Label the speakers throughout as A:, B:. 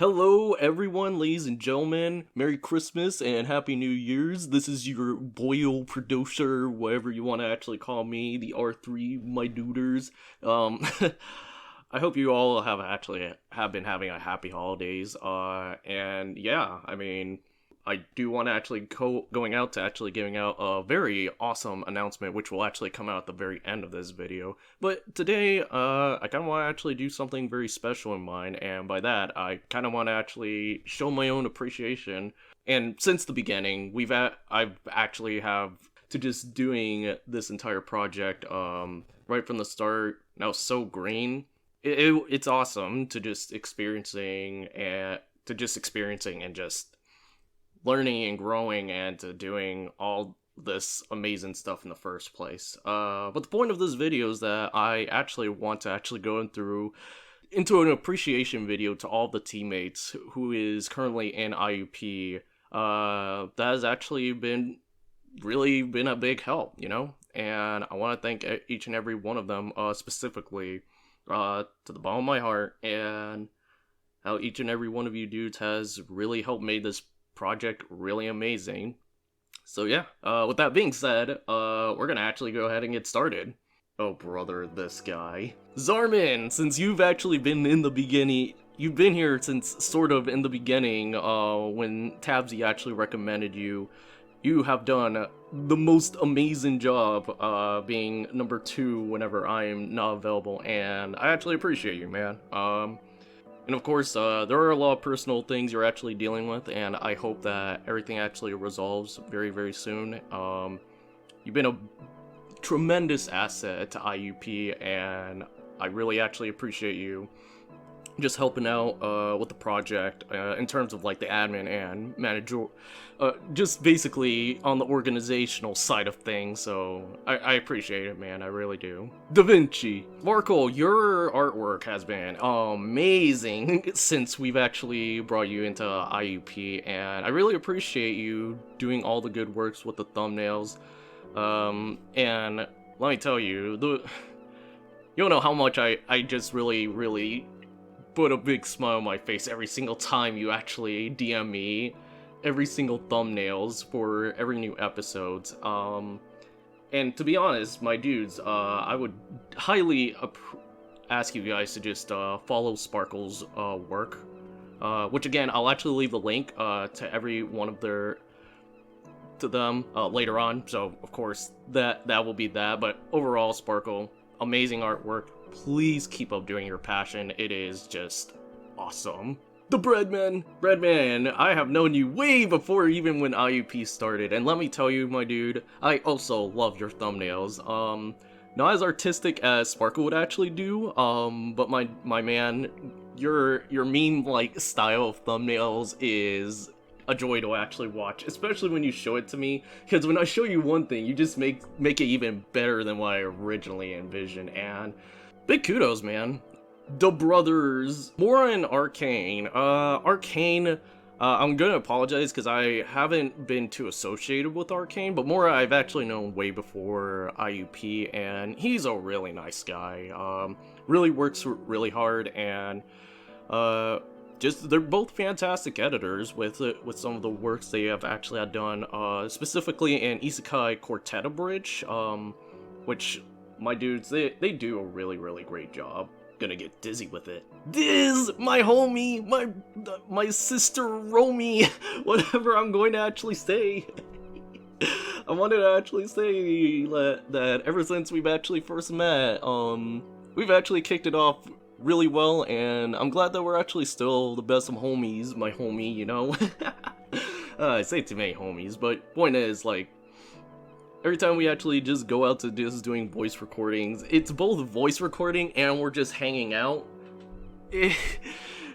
A: Hello, everyone, ladies and gentlemen. Merry Christmas and Happy New Year's. This is your boyo producer, whatever you want to actually call me, the R3, my duders. I hope you all have been having a happy holidays. And yeah, I do want to actually going out to actually giving out a very awesome announcement, which will actually come out at the very end of this video. But today, I kind of want to actually do something very special in mind, and by that, I kind of want to actually show my own appreciation. And since the beginning, I've actually have to just doing this entire project, right from the start. Now so green. It's awesome to just experiencing and just learning and growing and to doing all this amazing stuff in the first place. But the point of this video is that I actually want to go into an appreciation video to all the teammates who is currently in IUP. That has actually been a big help, and I want to thank each and every one of them, specifically, to the bottom of my heart, and how each and every one of you dudes has really helped make this project really amazing. So yeah, with that being said, we're gonna actually go ahead and get started. Oh brother, this guy. Xarmen, since you've actually been in the beginning, you've been here since sort of in the beginning, when Tabsy actually recommended you. You have done the most amazing job, being number 2 whenever I am not available, and I actually appreciate you, man. And of course, there are a lot of personal things you're actually dealing with, and I hope that everything actually resolves very, very soon. You've been a tremendous asset to IUP, and I really actually appreciate you just helping out with the project in terms of like the admin and manager, just basically on the organizational side of things. So I appreciate it, man. I really do. Da Vinci, Sparkle, your artwork has been amazing since we've actually brought you into IUP, and I really appreciate you doing all the good works with the thumbnails. And let me tell you, you don't know how much I just really put a big smile on my face every single time you actually DM me every single thumbnails for every new episodes. And to be honest, my dudes, I would highly ask you guys to just follow Sparkle's work, which again, I'll actually leave the link to every one of them later on. So of course that will be that. But overall, Sparkle, amazing artwork. Please keep up doing your passion. It is just awesome. The Breadman, I have known you way before even when IUP started, and let me tell you, my dude, I also love your thumbnails. Not as artistic as Sparkle would actually do, but my man, your meme-like style of thumbnails is a joy to actually watch, especially when you show it to me, because when I show you one thing, you just make it even better than what I originally envisioned, and big kudos, man. The brothers, Mora and Arkane. Arkane, I'm gonna apologize because I haven't been too associated with Arkane, but Mora I've actually known way before IUP, and he's a really nice guy. Really works really hard, and they're both fantastic editors with some of the works they have actually had done, specifically in Isekai Quartet Bridge, which my dudes, they do a really great job. Gonna get dizzy with it. Diz, my homie, my sister Romy, whatever I'm going to actually say. I wanted to actually say that ever since we've actually first met, we've actually kicked it off really well, and I'm glad that we're actually still the best of homies, my homie, I say too many homies, but point is, like, every time we actually just go out to just doing voice recordings, it's both voice recording and we're just hanging out.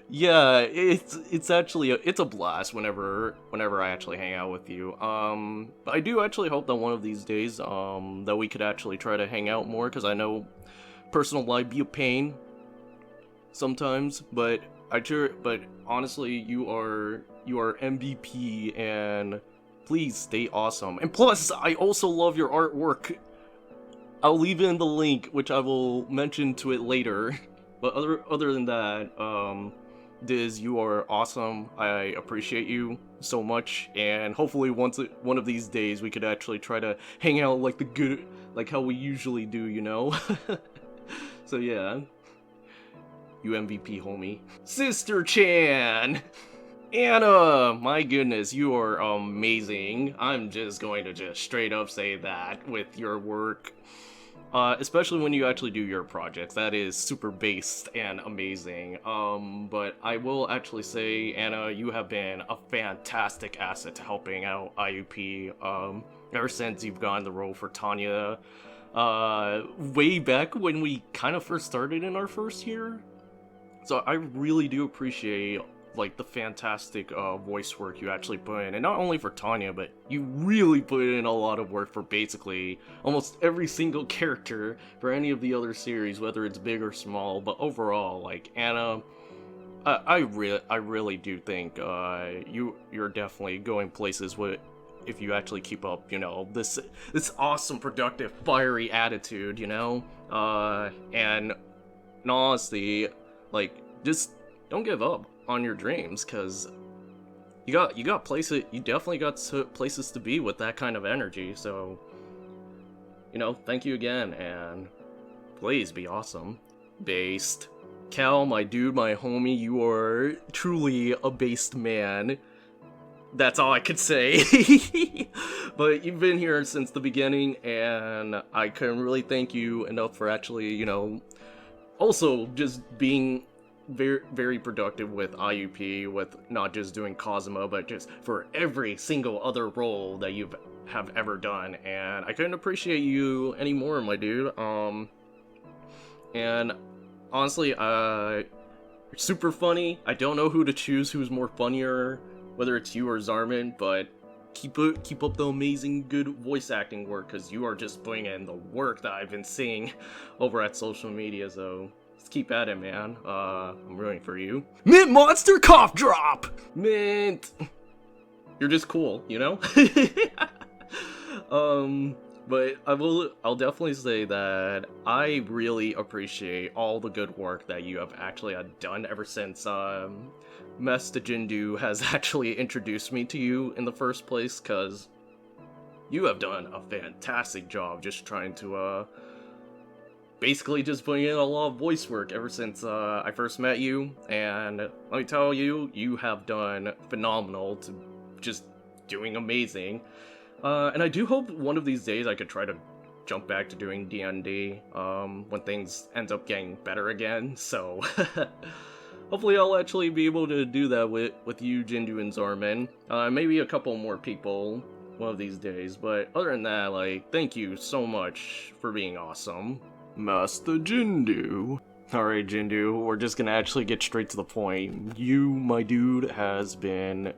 A: Yeah, it's actually it's a blast whenever I actually hang out with you. But I do actually hope that one of these days that we could actually try to hang out more, because I know personal life be a pain sometimes, but honestly, you are MVP, and please stay awesome. And plus, I also love your artwork. I'll leave in the link, which I will mention to it later. But other than that, Diz, you are awesome. I appreciate you so much, and hopefully one of these days we could actually try to hang out like how we usually do, you know? So yeah. You MVP, homie. Sister Chan! Anna! My goodness, you are amazing. I'm just going to just straight up say that with your work. Especially when you actually do your projects. That is super based and amazing. But I will actually say, Anna, you have been a fantastic asset to helping out IUP, ever since you've gotten the role for Tanya, way back when we kind of first started in our first year. So I really do appreciate, like, the fantastic voice work you actually put in, and not only for Tanya, but you really put in a lot of work for basically almost every single character for any of the other series, whether it's big or small. But overall, like, Anna, I really do think you're definitely going places with, if you actually keep up, you know, this awesome, productive, fiery attitude, you know, and in all honesty, like, just don't give up on your dreams, because you definitely got places to be with that kind of energy. So, you know, thank you again, and please be awesome. Based. Cal, my dude, my homie, you are truly a based man. That's all I could say. But you've been here since the beginning, and I couldn't really thank you enough for actually, you know, also just being very, very productive with IUP, with not just doing Kazuma, but just for every single other role that you have ever done. And I couldn't appreciate you anymore, my dude. And honestly, you're super funny. I don't know who to choose, who's more funnier, whether it's you or Xarmen, but keep up the amazing good voice acting work, because you are just putting in the work that I've been seeing over at social media. So let's keep at it, man. I'm rooting for you. Mint Monster Cough Drop! Mint! You're just cool, you know? But I'll definitely say that I really appreciate all the good work that you have actually done ever since, Master Jindu has actually introduced me to you in the first place, because you have done a fantastic job just trying to, basically just putting in a lot of voice work ever since, I first met you, and let me tell you, you have done phenomenal to just doing amazing. And I do hope one of these days I could try to jump back to doing D&D, when things end up getting better again, so hopefully I'll actually be able to do that with you, Jindu, and Xarmen. Maybe a couple more people one of these days, but other than that, like, thank you so much for being awesome. Master Jindu. Alright, Jindu, we're just gonna actually get straight to the point. You, my dude, has been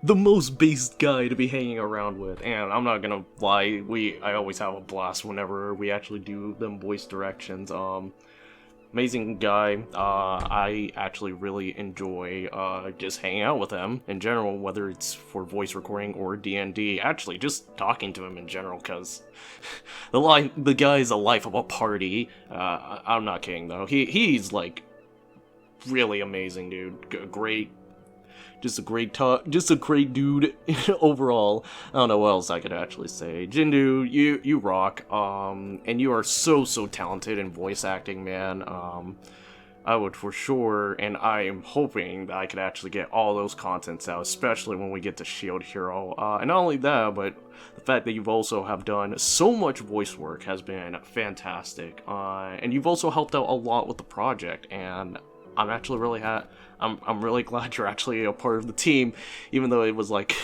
A: the most based guy to be hanging around with, and I'm not gonna lie, I always have a blast whenever we actually do them voice directions. Amazing guy. I actually really enjoy just hanging out with him in general, whether it's for voice recording or D&D. Actually, just talking to him in general, because the guy is a life of a party. I'm not kidding though. He's like really amazing, dude. Great. Just a great dude overall. I don't know what else I could actually say. Jindu, you rock. And you are so talented in voice acting, man. I would for sure, and I am hoping that I could actually get all those contents out, especially when we get to Shield Hero. And not only that, but the fact that you've also have done so much voice work has been fantastic. And you've also helped out a lot with the project, and I'm actually really I'm really glad you're actually a part of the team, even though it was like,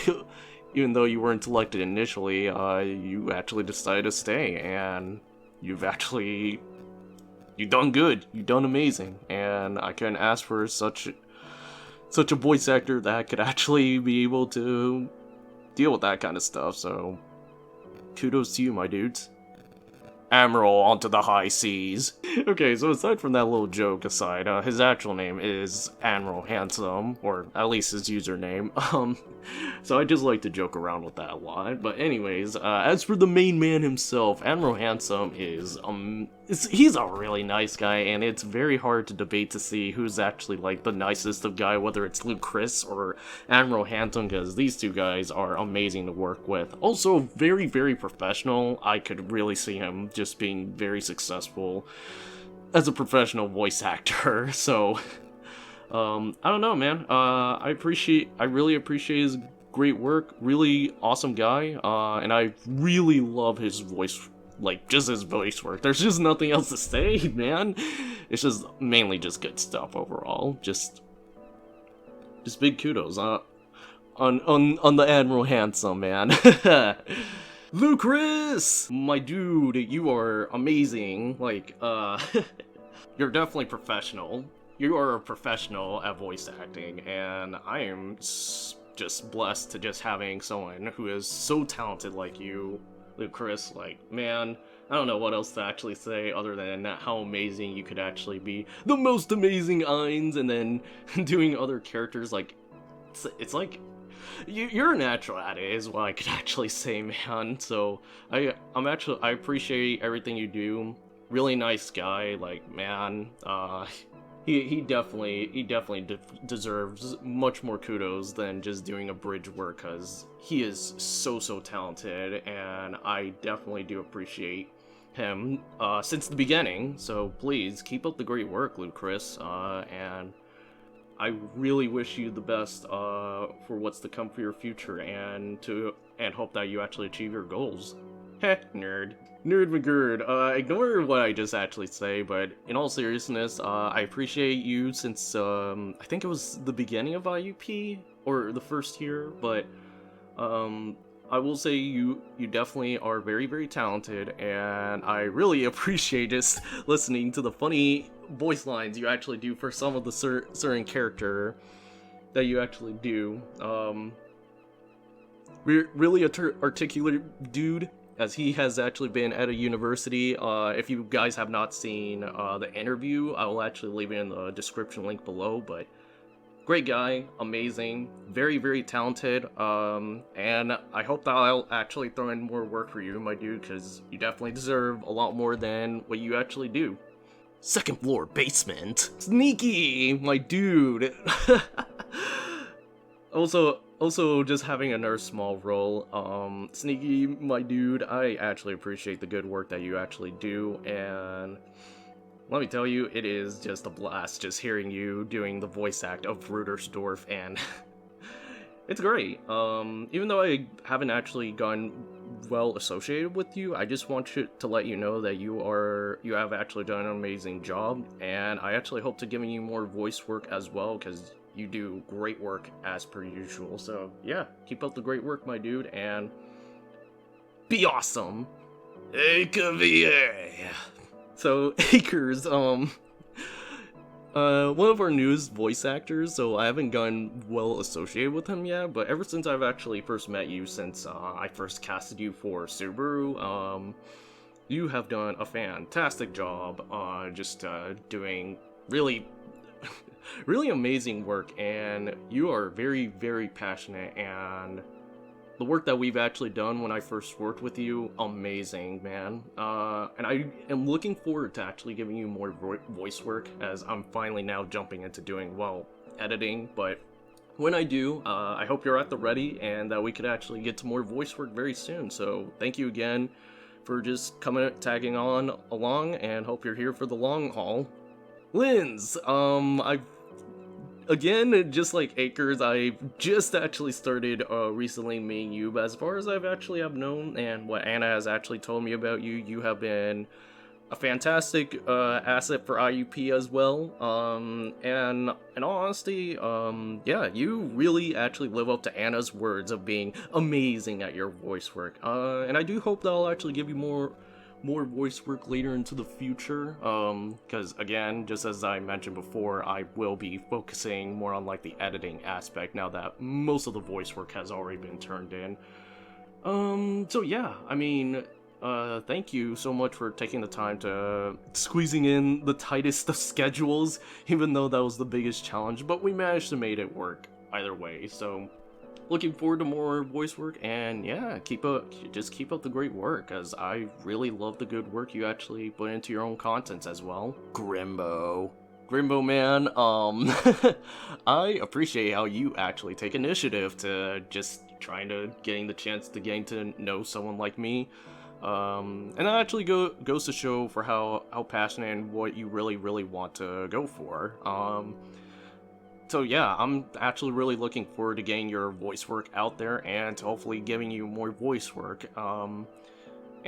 A: even though you weren't selected initially, you actually decided to stay, and you've done good, you've done amazing, and I couldn't ask for such a voice actor that could actually be able to deal with that kind of stuff, so kudos to you, my dudes. Admiral onto the high seas. Okay, so aside from that little joke aside, his actual name is Admiral Handsome, or at least his username. So I just like to joke around with that a lot. But anyways, as for the main man himself, Admiral Handsome is he's a really nice guy, and it's very hard to debate to see who's actually like the nicest of guy, whether it's Luchrised or Admiral Handsome, because these two guys are amazing to work with. Also, very, very professional. I could really see him just being very successful as a professional voice actor. So, I don't know, man. I really appreciate his great work. Really awesome guy, and I really love his voice. Like, just his voice work. There's just nothing else to say, man. It's just mainly just good stuff overall. Just big kudos on the Admiral Handsome, man. Luchrised! My dude, you are amazing. Like, you're definitely professional. You are a professional at voice acting, and I am just blessed to just having someone who is so talented like you, Luchrised. Like, man, I don't know what else to actually say other than how amazing you could actually be. The most amazing Ainz, and then doing other characters, like, it's like, you're a natural at it, is what I could actually say, man. So, I appreciate everything you do. Really nice guy, like, man, He definitely deserves much more kudos than just doing a bridge work, because he is so talented, and I definitely do appreciate him since the beginning. So please keep up the great work, Luchrised, and I really wish you the best for what's to come for your future, and hope that you actually achieve your goals. Heh, nerd. NerdMiGerd, ignore what I just actually say, but in all seriousness, I appreciate you since, I think it was the beginning of IUP, or the first year, but, I will say you definitely are very, very talented, and I really appreciate just listening to the funny voice lines you actually do for some of the certain character that you actually do. Really articulate dude, as he has actually been at a university. If you guys have not seen the interview, I will actually leave it in the description link below, but great guy, amazing, very, very talented, and I hope that I'll actually throw in more work for you, my dude, because you definitely deserve a lot more than what you actually do. Second floor basement. Sneaky, my dude. Also, just having another small role, Sneaky, my dude, I actually appreciate the good work that you actually do, and let me tell you, it is just a blast just hearing you doing the voice act of Rudersdorf, and it's great. Even though I haven't actually gotten well associated with you, I just want to let you know that you have actually done an amazing job, and I actually hope to giving you more voice work as well, because you do great work as per usual. So yeah, keep up the great work, my dude, and be awesome. AKVA. So Aker's one of our newest voice actors, so I haven't gotten well associated with him yet, but ever since I've actually first met you, since I first casted you for Subaru, you have done a fantastic job just doing really really amazing work, and you are very, very passionate, and the work that we've actually done when I first worked with you, amazing, man. And I am looking forward to actually giving you more voice work, as I'm finally now jumping into doing, well, editing, but when I do, I hope you're at the ready, and that we could actually get to more voice work very soon. So thank you again for just tagging along, and hope you're here for the long haul. Linz, again, just like Akers, I just actually started recently meeting you, but as far as I've actually known, and what Anna has actually told me about you, you have been a fantastic asset for IUP as well, and in all honesty, yeah, you really actually live up to Anna's words of being amazing at your voice work, and I do hope that I'll actually give you more voice work later into the future, because again, just as I mentioned before, I will be focusing more on like the editing aspect now that most of the voice work has already been turned in. So yeah, I mean, thank you so much for taking the time to squeezing in the tightest of schedules, even though that was the biggest challenge, but we managed to make it work either way. So looking forward to more voice work, and yeah, just keep up the great work, because I really love the good work you actually put into your own contents as well. Grimbo man, I appreciate how you actually take initiative to just trying to getting the chance to getting to know someone like me. And that actually goes to show for how passionate and what you really want to go for. So yeah, I'm actually really looking forward to getting your voice work out there and to hopefully giving you more voice work. And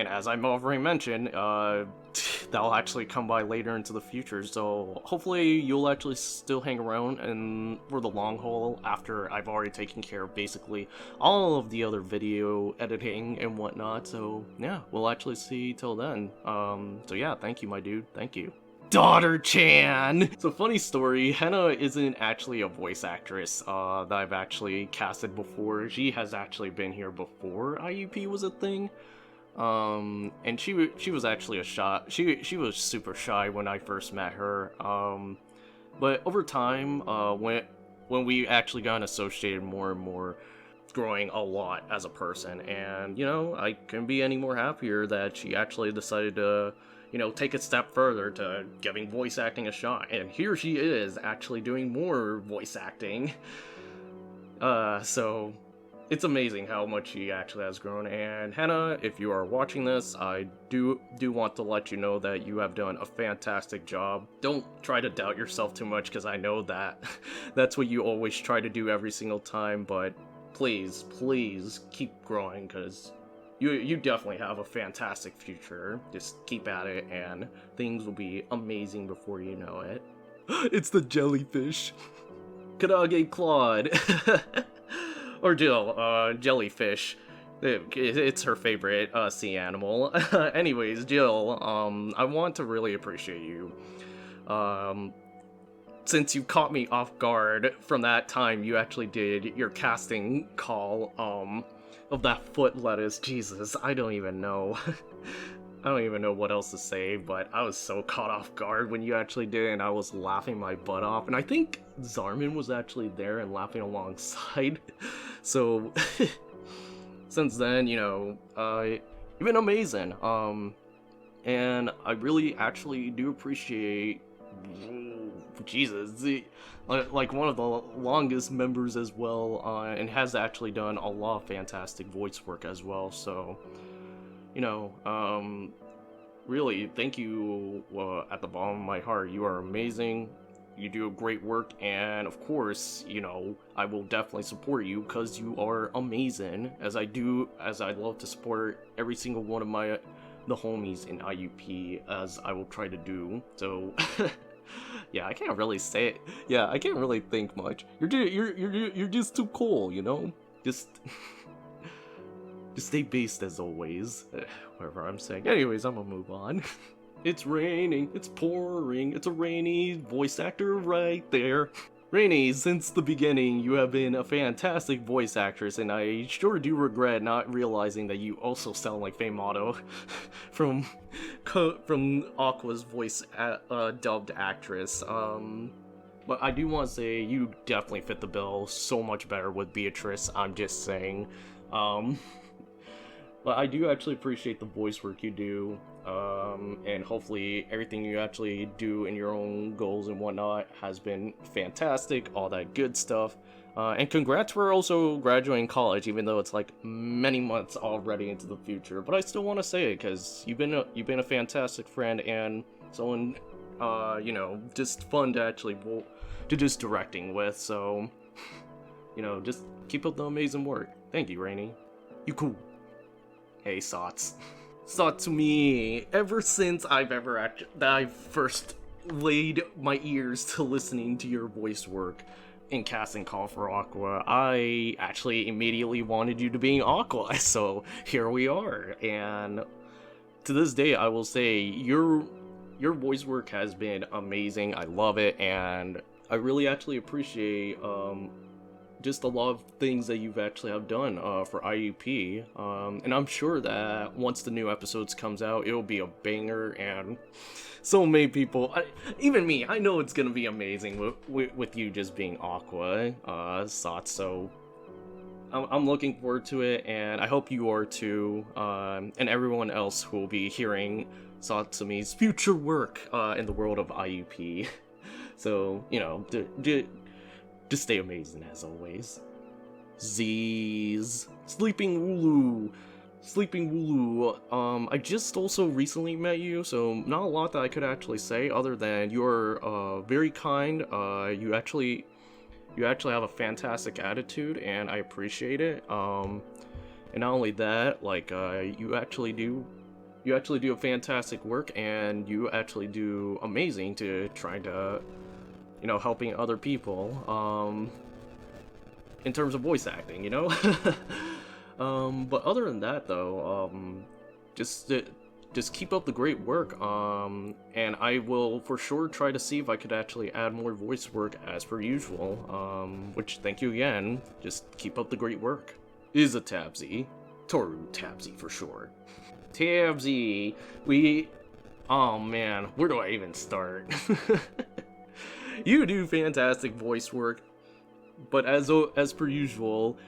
A: as I've already mentioned, that'll actually come by later into the future, so hopefully you'll actually still hang around and for the long haul after I've already taken care of basically all of the other video editing and whatnot. So yeah, we'll actually see till then. So yeah, thank you, my dude, thank you. Daughter-chan! So funny story, Henna isn't actually a voice actress that I've actually casted before. She has actually been here before IUP was a thing. And she was actually she was super shy when I first met her. But over time, when we actually got associated more and more, growing a lot as a person, and you know, I couldn't be any more happier that she actually decided to, you know, take a step further to giving voice acting a shot, and here she is actually doing more voice acting. So it's amazing how much she actually has grown. And Henna, if you are watching this, I do want to let you know that you have done a fantastic job. Don't try to doubt yourself too much, because I know that that's what you always try to do every single time, but please keep growing, because you definitely have a fantastic future. Just keep at it and things will be amazing before you know it. It's the jellyfish. Karage Claude. Or Jill, jellyfish. It's her favorite sea animal. Anyways, Jill, I want to really appreciate you. Since you caught me off guard from that time you actually did your casting call of that foot lettuce. Jesus, I don't even know. I don't even know what else to say, but I was so caught off guard when you actually did it, and I was laughing my butt off. And I think Xarmen was actually there and laughing alongside. So, since then, you know, you've been amazing. And I really actually do appreciate, Jesus, like one of the longest members as well, and has actually done a lot of fantastic voice work as well. So, you know, really, thank you at the bottom of my heart. You are amazing. You do great work, and of course, you know, I will definitely support you because you are amazing, as I love to support every single one of the homies in IUP, as I will try to do. So, yeah, I can't really say it. Yeah, I can't really think much. You're just too cool, you know. Just stay based as always. Whatever I'm saying. Anyways, I'm gonna move on. It's raining, it's pouring, it's a Rainy voice actor right there. Rainy, since the beginning, you have been a fantastic voice actress, and I sure do regret not realizing that you also sound like Famato from Aqua's voice dubbed actress. But I do want to say you definitely fit the bill so much better with Beatrice, I'm just saying. But I do actually appreciate the voice work you do, and hopefully everything you actually do in your own goals and whatnot has been fantastic, all that good stuff. And congrats for also graduating college, even though it's like many months already into the future. But I still want to say it because you've been a fantastic friend and someone, you know, just fun to actually to just directing with. So, you know, just keep up the amazing work. Thank you, Rainy. You cool. Hey, Sots. Satsumi, ever since I first laid my ears to listening to your voice work in casting Call for Aqua, I actually immediately wanted you to be Aqua, so here we are. And to this day, I will say your voice work has been amazing. I love it, and I really actually appreciate just a lot of things that you've actually have done for IUP, and I'm sure that once the new episodes comes out, it'll be a banger, and so many people, even me, I know it's gonna be amazing with you just being Aqua, Sots, so I'm looking forward to it, and I hope you are too, and everyone else who will be hearing Satsumi's future work in the world of IUP. So, you know, just stay amazing as always. Z's Sleeping Wooloo. I just also recently met you, so not a lot that I could actually say other than you're very kind. You actually have a fantastic attitude, and I appreciate it. And not only that, like you actually do a fantastic work, and you actually do amazing to trying to, you know, helping other people. In terms of voice acting, you know. But other than that, though, just keep up the great work, and I will for sure try to see if I could actually add more voice work as per usual, which, thank you again, just keep up the great work. Is a Tabsy. Toru Tabsy for short. Tabsy, oh man, where do I even start? You do fantastic voice work, but as per usual,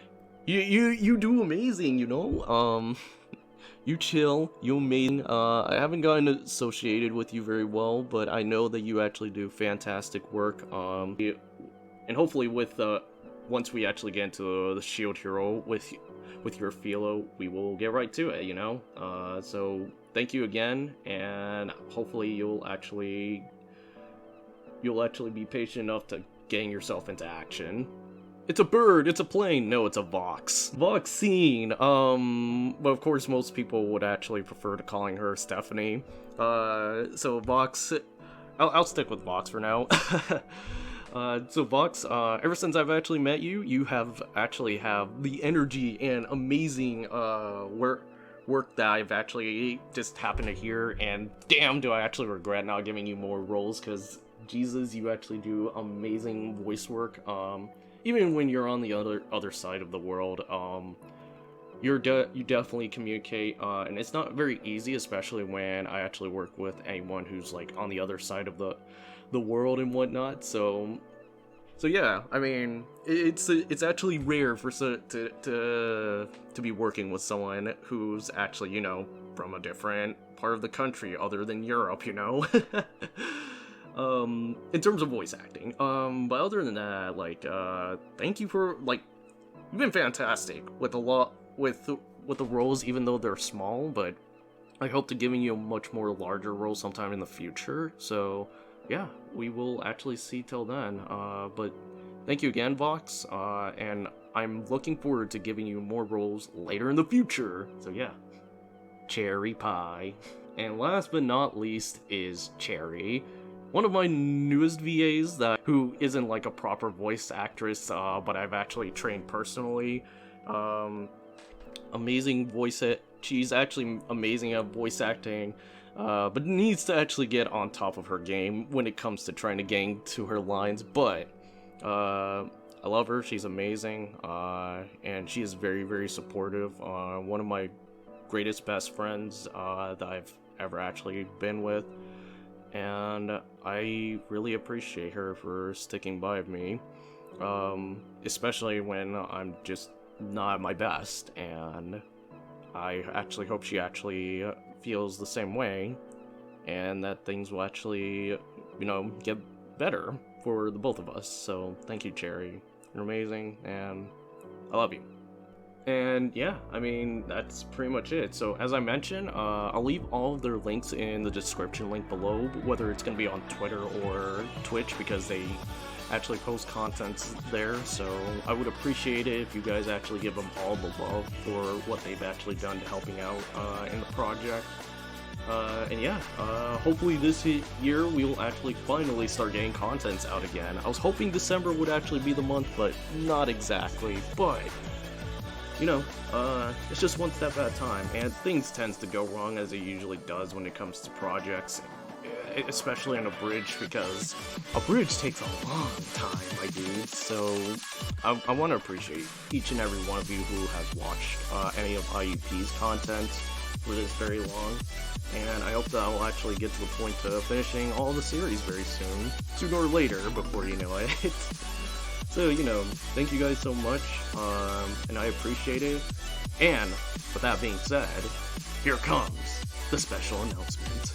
A: you do amazing, you know? You chill, you amazing. I haven't gotten associated with you very well, but I know that you actually do fantastic work. And hopefully with, once we actually get into the Shield Hero with your Philo, we will get right to it, you know? So thank you again, and hopefully you'll actually be patient enough to getting yourself into action. It's a bird, it's a plane, no, it's a Vox. Voxine, but of course most people would actually prefer to calling her Stephanie. So Vox, I'll stick with Vox for now. So Vox, ever since I've actually met you, you have the energy and amazing, work that I've actually just happened to hear, and damn do I actually regret not giving you more roles, because Jesus, you actually do amazing voice work. Even when you're on the other side of the world, you definitely communicate, and it's not very easy, especially when I actually work with anyone who's like on the other side of the world and whatnot. So yeah, I mean, it's actually rare for to be working with someone who's actually, you know, from a different part of the country other than Europe, you know. In terms of voice acting, but other than that, like, thank you for, like, you've been fantastic with the roles, even though they're small, but I hope to giving you a much more larger role sometime in the future, so, yeah, we will actually see till then, but thank you again, Vox, and I'm looking forward to giving you more roles later in the future, so yeah. Cherry Pie. And last but not least is Cherry, one of my newest VAs who isn't like a proper voice actress, but I've actually trained personally. Amazing she's actually amazing at voice acting, but needs to actually get on top of her game when it comes to trying to gang to her lines, but I love her, she's amazing, and she is very, very supportive. One of my greatest best friends that I've ever actually been with. And I really appreciate her for sticking by me, especially when I'm just not at my best, and I actually hope she actually feels the same way, and that things will actually, you know, get better for the both of us. So thank you, Cherry, you're amazing, and I love you. And yeah, I mean, that's pretty much it. So as I mentioned, I'll leave all of their links in the description link below, whether it's going to be on Twitter or Twitch, because they actually post content there. So I would appreciate it if you guys actually give them all the love for what they've actually done to helping out in the project. And yeah, hopefully this year we will actually finally start getting contents out again. I was hoping December would actually be the month, but not exactly. But you know, it's just one step at a time, and things tends to go wrong as it usually does when it comes to projects, especially on a bridge, because a bridge takes a long time, my dude. So I want to appreciate each and every one of you who has watched any of IUP's content for this very long, and I hope that I'll actually get to the point to finishing all the series very soon, sooner or later, before you know it. So, thank you guys so much, and I appreciate it. And, with that being said, here comes the special announcement.